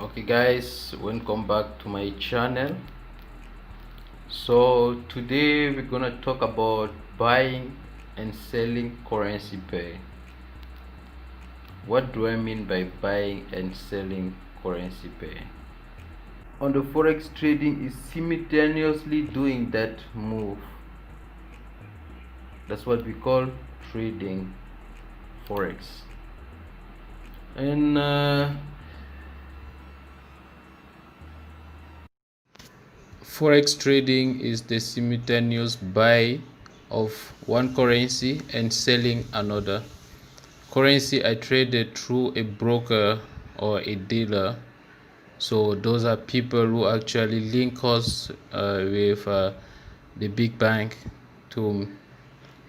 Okay guys, welcome back to my channel. So today we're gonna talk about buying and selling currency pair. What do I mean by buying and selling currency pair? On the forex trading is simultaneously doing that move. That's what we call trading forex. And Forex trading is the simultaneous buy of one currency and selling another currency. I traded through a broker or a dealer. So those are people who actually link us with the big bank to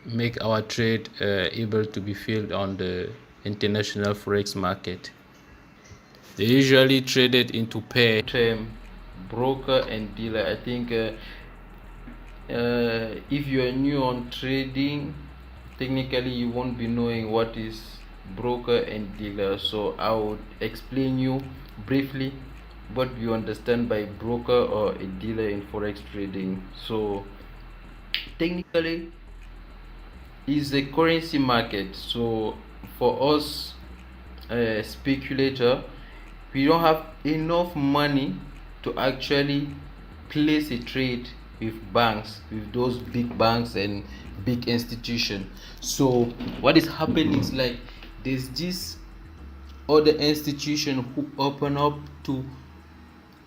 make our trade able to be filled on the international forex market. They usually traded into pair term broker and dealer. I think if you are new on trading, technically you won't be knowing what is broker and dealer, so I would explain you briefly what you understand by broker or a dealer in forex trading. So technically is a currency market. So for us speculator, we don't have enough money to actually place a trade with banks, with those big banks and big institutions. So what is happening is like there's this other institution who open up to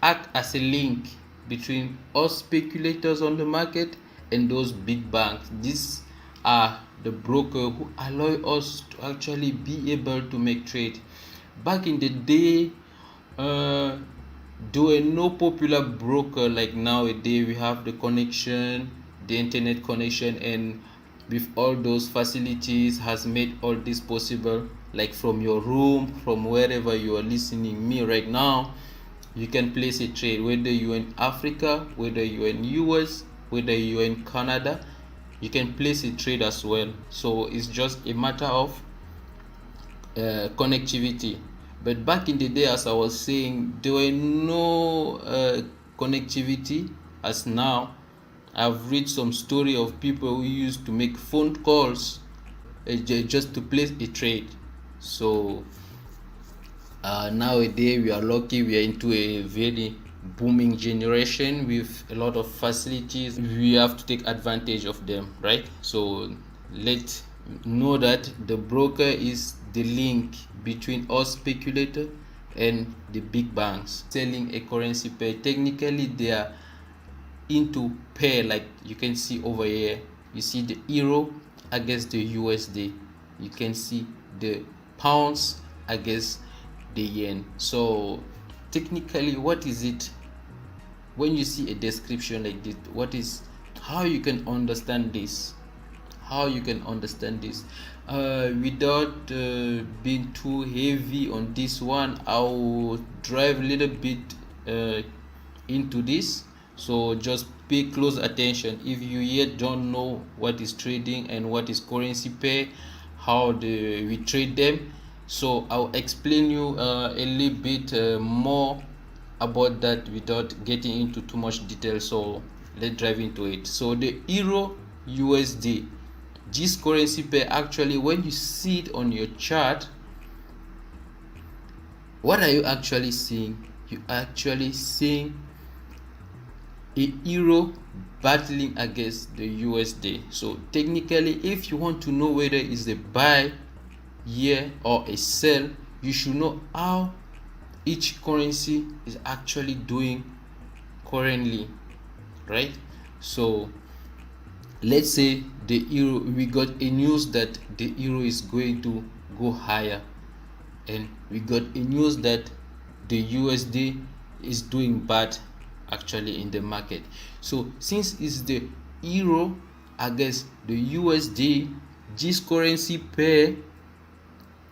act as a link between us speculators on the market and those big banks. These are the broker who allow us to actually be able to make trade. Back in the day, there were no popular broker like nowadays. We have the connection, the internet connection, and with all those facilities has made all this possible. Like from your room, from wherever you are listening me right now, you can place a trade, whether you're in Africa, whether you're in US, whether you're in Canada, you can place a trade as well. So it's just a matter of connectivity. But back in the day, as I was saying, there were no connectivity as now. I've read some story of people who used to make phone calls just to place a trade. So nowadays we are lucky, we are into a very booming generation with a lot of facilities. We have to take advantage of them, right? So let's know that the broker is the link between us speculator and the big banks selling a currency pair. Technically they are into pair, like you can see over here. You see the euro against the USD, you can see the pounds against the yen. So technically, what is it? When you see a description like this, what is, how you can understand this, how you can understand this without being too heavy on this one. I'll drive a little bit into this, so just pay close attention. If you yet don't know what is trading and what is currency pair, how we trade them, so I'll explain you a little bit more about that without getting into too much detail. So let's drive into it. So the euro USD, this currency pair, actually when you see it on your chart, what are you actually seeing? You actually seeing a euro battling against the USD. So technically, if you want to know whether it's a buy here or a sell, you should know how each currency is actually doing currently, right? So let's say the euro, we got a news that the euro is going to go higher, and we got a news that the USD is doing bad actually in the market. So since it's the euro against the USD, this currency pair,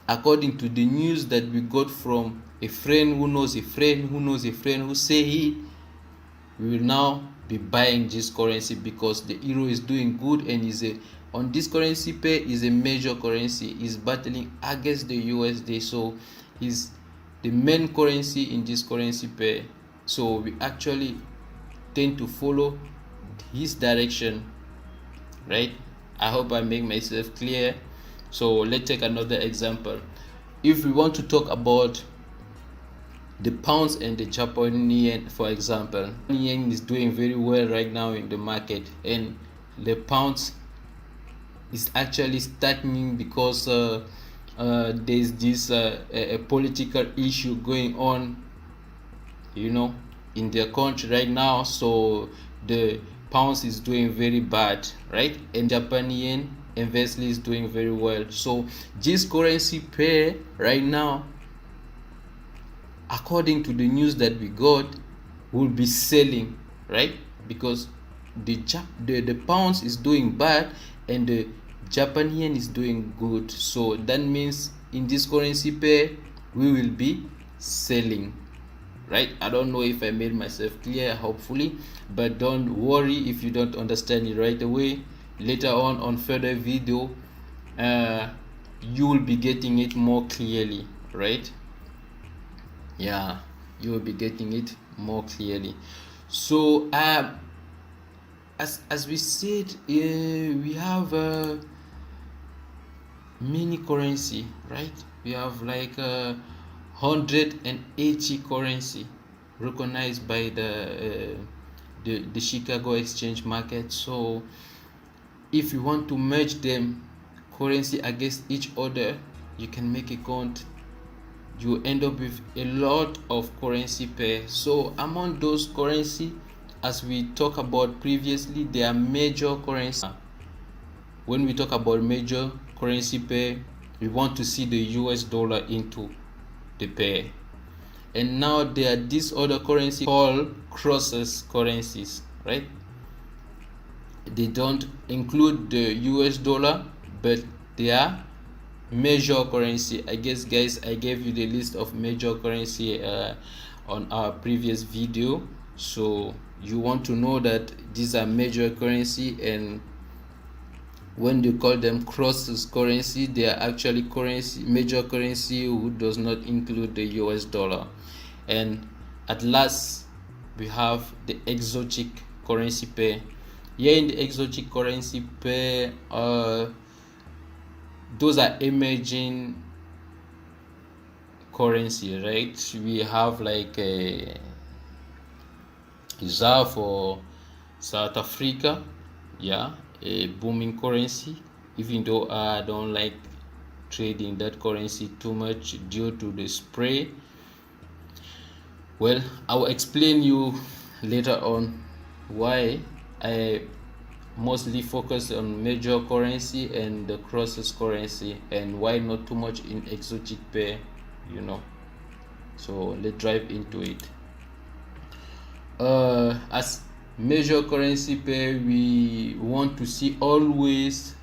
according to the news that we got from a friend who knows a friend who knows a friend who say it, we will now be buying this currency because the euro is doing good and is a, on this currency pair is a major currency, is battling against the USD. So is the main currency in this currency pair, so we actually tend to follow his direction, right? I hope I make myself clear. So let's take another example. If we want to talk about the pounds and the Japanese yen, for example, yen is doing very well right now in the market, and the pounds is actually stagnating because there's this a political issue going on, in their country right now. So the pounds is doing very bad, right? And Japanese yen inversely is doing very well. So this currency pair right now, according to the news that we got, will be selling, right? Because the pounds is doing bad and the Japanese yen is doing good. So that means in this currency pair we will be selling, right? I don't know if I made myself clear, hopefully, but don't worry if you don't understand it right away. Later on further video, you will be getting it more clearly, right? Yeah, you will be getting it more clearly. So as we said, we have many currency, right? We have like 180 currency recognized by the Chicago exchange market. So if you want to merge them currency against each other, you can make a count. You end up with a lot of currency pair. So among those currency, as we talked about previously, there are major currency. When we talk about major currency pair, we want to see the US dollar into the pair. And now there are these other currency called crosses currencies, right? They don't include the US dollar, but they are major currency. I guess, guys, I gave you the list of major currency on our previous video. So you want to know that these are major currency, and when they call them crosses currency, they are actually major currency who does not include the US dollar. And at last we have the exotic currency pair. Here in the exotic currency pair, those are emerging currency, right? We have like a ZAR for South Africa, yeah, a booming currency, even though I don't like trading that currency too much due to the spray. Well, I will explain you later on why I mostly focus on major currency and the crosses currency, and why not too much in exotic pair, so let's dive into it. As major currency pair, we want to see always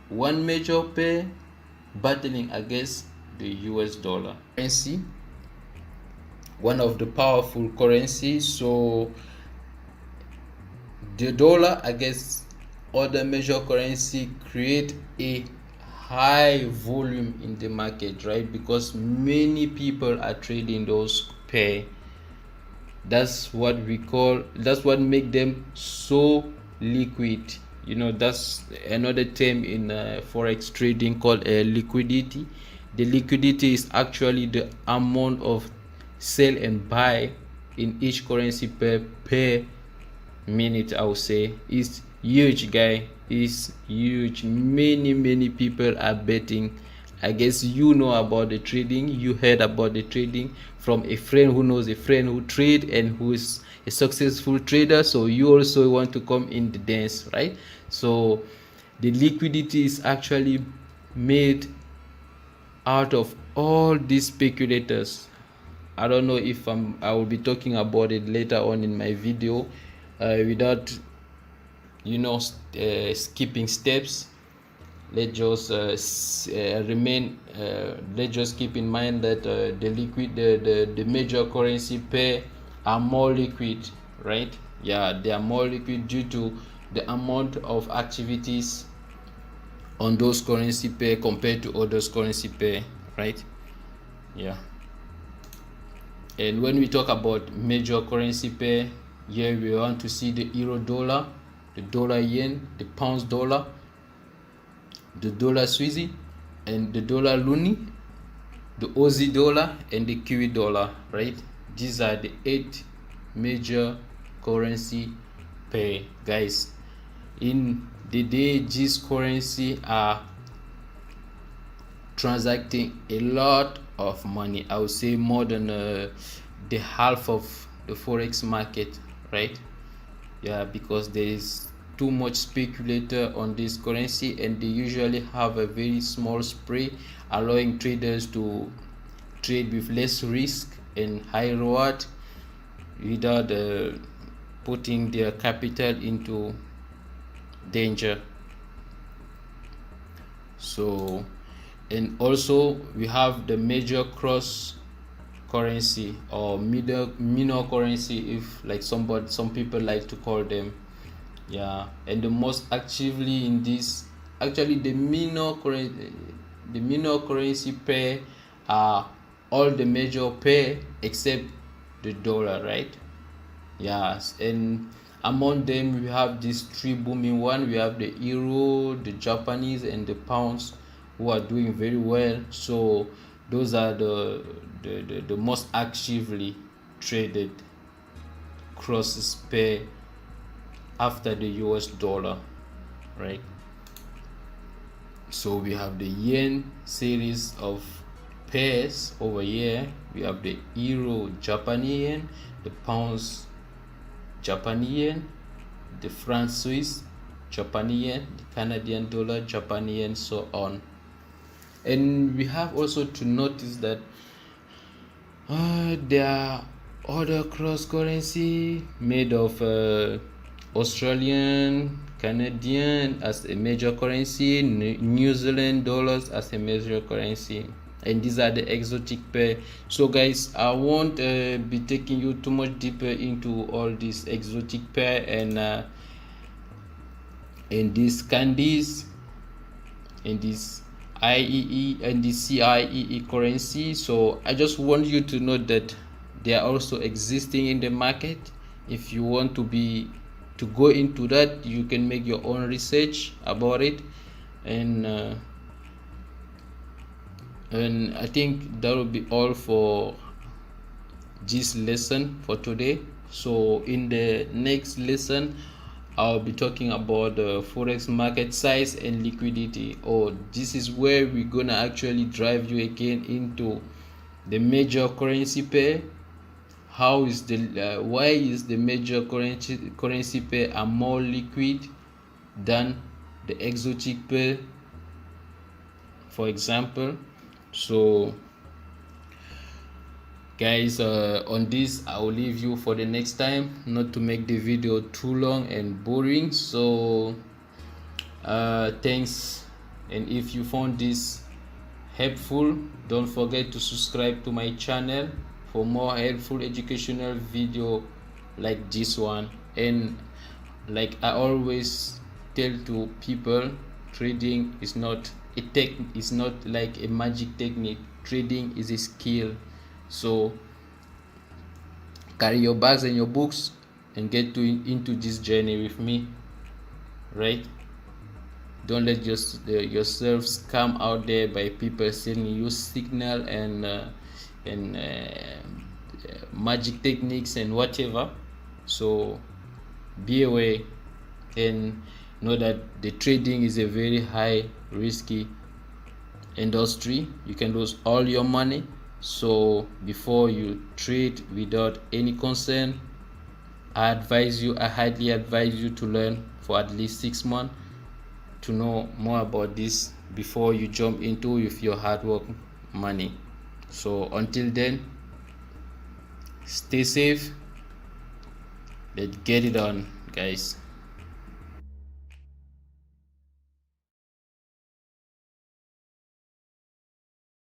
one major pair battling against the US dollar currency, one of the powerful currencies. So the dollar against other major currency create a high volume in the market, right? Because many people are trading those pair. That's what make them so liquid. That's another term in forex trading called liquidity. The liquidity is actually the amount of sell and buy in each currency pair per minute. I would say is huge, guy. Is huge. Many people are betting. I guess you know about the trading. You heard about the trading from a friend who knows a friend who trade and who is a successful trader. So you also want to come in the dance, right? So the liquidity is actually made out of all these speculators. I don't know if I will be talking about it later on in my video without skipping steps. Let's just let's just keep in mind that the major currency pair are more liquid, right? Yeah, they are more liquid due to the amount of activities on those currency pair compared to others currency pair, right? Yeah. And when we talk about major currency pair, here we want to see the euro dollar, the dollar yen, the pounds dollar, the dollar Swissy, and the dollar loonie, the Aussie dollar, and the Kiwi dollar, right? These are the 8 major currency pair, guys. In the day, these currency are transacting a lot of money. I would say more than the half of the forex market, right? Yeah, because there is too much speculator on this currency, and they usually have a very small spread, allowing traders to trade with less risk and high reward without putting their capital into danger. So, and also we have the major cross currency or minor currency, if like some people like to call them. Yeah, and the most actively in this, actually the minor currency pair are all the major pair except the dollar, right? Yes, and among them we have these 3 booming one. We have the euro, the Japanese, and the pounds, who are doing very well. So those are the most actively traded cross pair after the US dollar, right? So we have the yen series of pairs over here. We have the euro Japanese yen, the pounds Japanese yen, the franc Swiss Japanese yen, the Canadian dollar Japanese yen, so on. And we have also to notice that there are other cross currency made of Australian, Canadian as a major currency, New Zealand dollars as a major currency, and these are the exotic pair. So guys, I won't be taking you too much deeper into all these exotic pair and these candies and this IEE and the CIEE currency. So I just want you to know that they are also existing in the market. If you want to go into that, you can make your own research about it, and I think that will be all for this lesson for today. So in the next lesson, I'll be talking about the forex market size and liquidity. This is where we're gonna actually drive you again into the major currency pair. How is the why is the major currency pair are more liquid than the exotic pair, for example. So guys, on this I will leave you for the next time, not to make the video too long and boring. So thanks, and if you found this helpful, don't forget to subscribe to my channel for more helpful educational video like this one. And like I always tell to people, trading is not it's not like a magic technique. Trading is a skill. So carry your bags and your books and get into this journey with me, right? Don't let yourself scam out there by people sending you signal and magic techniques and whatever. So be aware and know that the trading is a very high risky industry. You can lose all your money. So before you trade without any concern, I highly advise you to learn for at least 6 months to know more about this before you jump into with your hard work money. So until then, stay safe. Let's get it on, guys.